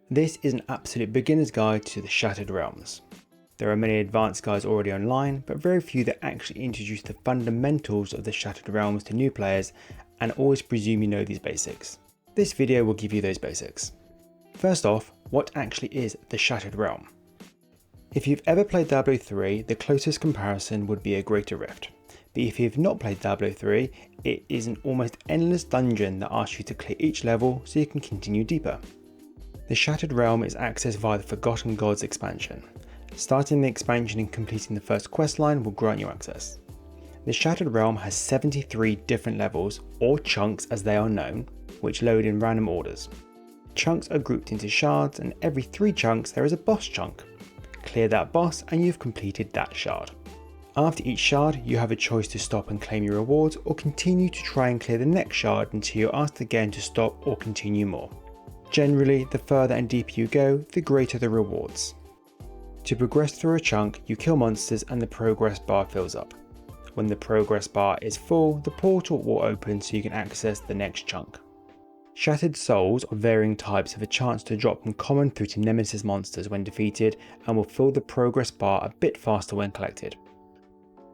This is an absolute beginner's guide to the Shattered Realms. There are many advanced guides already online, but very few that actually introduce the fundamentals of the Shattered Realms to new players and always presume you know these basics. This video will give you those basics. First off, what actually is the Shattered Realm? If you've ever played Diablo 3, the closest comparison would be a Greater Rift. But if you've not played Diablo 3, it is an almost endless dungeon that asks you to clear each level so you can continue deeper. The Shattered Realm is accessed via the Forgotten Gods expansion. Starting the expansion and completing the first questline will grant you access. The Shattered Realm has 73 different levels, or chunks as they are known, which load in random orders. Chunks are grouped into shards, and every 3 chunks there is a boss chunk. Clear that boss and you've completed that shard. After each shard, you have a choice to stop and claim your rewards, or continue to try and clear the next shard until you're asked again to stop or continue more. Generally, the further and deeper you go, the greater the rewards. To progress through a chunk, you kill monsters and the progress bar fills up. When the progress bar is full, the portal will open so you can access the next chunk. Shattered souls of varying types have a chance to drop from common through to nemesis monsters when defeated, and will fill the progress bar a bit faster when collected.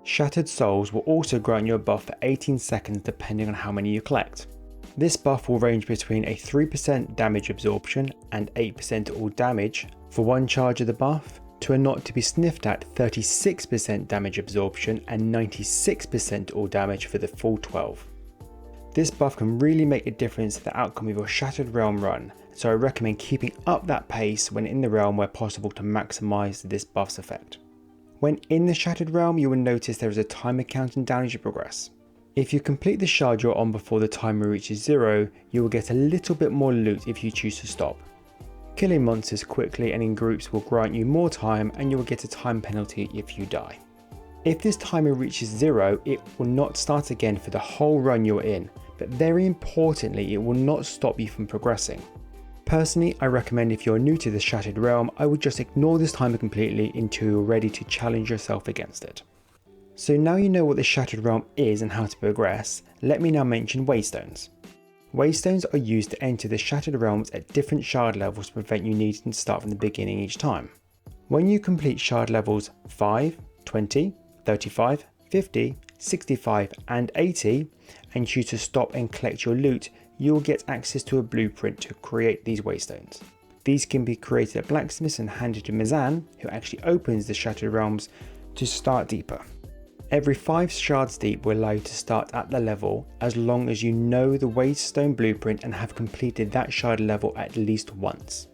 Shattered souls will also grant you a buff for 18 seconds depending on how many you collect. This buff will range between a 3% damage absorption and 8% all damage for one charge of the buff, to a not to be sniffed at 36% damage absorption and 96% all damage for the full 12. This buff can really make a difference to the outcome of your Shattered Realm run, so I recommend keeping up that pace when in the realm where possible to maximise this buff's effect. When in the Shattered Realm, you will notice there is a timer counting down as you progress. If you complete the shard you're on before the timer reaches 0, you will get a little bit more loot if you choose to stop. Killing monsters quickly and in groups will grant you more time, and you will get a time penalty if you die. If this timer reaches 0, it will not start again for the whole run you're in, but very importantly, it will not stop you from progressing. Personally, I recommend if you're new to the Shattered Realm, I would just ignore this timer completely until you're ready to challenge yourself against it. So now you know what the Shattered Realm is and how to progress, let me now mention Waystones. Waystones are used to enter the Shattered Realms at different shard levels to prevent you needing to start from the beginning each time. When you complete shard levels 5, 20, 35, 50, 65 and 80 and choose to stop and collect your loot, you will get access to a blueprint to create these Waystones. These can be created at blacksmiths and handed to Mizan, who actually opens the Shattered Realms to start deeper. Every 5 shards deep will allow you to start at the level as long as you know the Waystone blueprint and have completed that shard level at least once.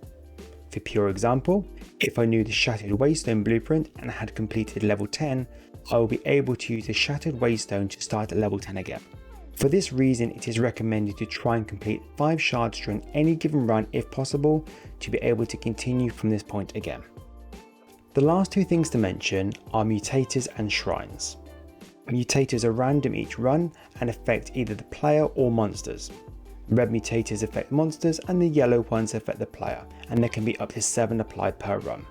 For pure example, if I knew the Shattered Waystone blueprint and had completed level 10, I will be able to use the Shattered Waystone to start at level 10 again. For this reason, it is recommended to try and complete 5 shards during any given run if possible, to be able to continue from this point again. The last 2 things to mention are Mutators and Shrines. Mutators are random each run and affect either the player or monsters. Red mutators affect monsters and the yellow ones affect the player, and there can be up to 7 applied per run.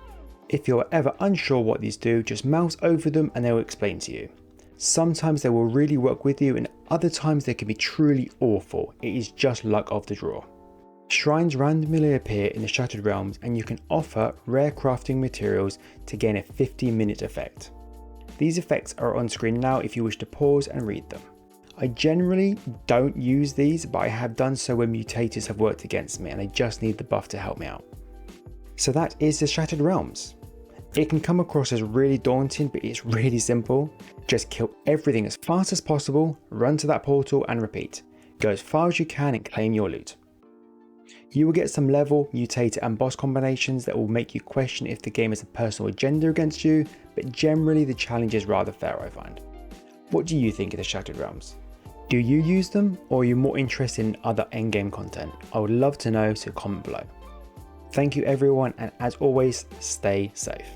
If you're ever unsure what these do, just mouse over them and they will explain to you. Sometimes they will really work with you, and other times they can be truly awful. It is just luck of the draw. Shrines randomly appear in the Shattered Realms, and you can offer rare crafting materials to gain a 50-minute effect. These effects are on screen now if you wish to pause and read them. I generally don't use these, but I have done so when mutators have worked against me and I just need the buff to help me out. So that is the Shattered Realms. It can come across as really daunting, but it's really simple. Just kill everything as fast as possible, run to that portal and repeat. Go as far as you can and claim your loot. You will get some level, mutator and boss combinations that will make you question if the game has a personal agenda against you, but generally the challenge is rather fair, I find. What do you think of the Shattered Realms? Do you use them, or are you more interested in other endgame content? I would love to know, so comment below. Thank you everyone, and as always, stay safe.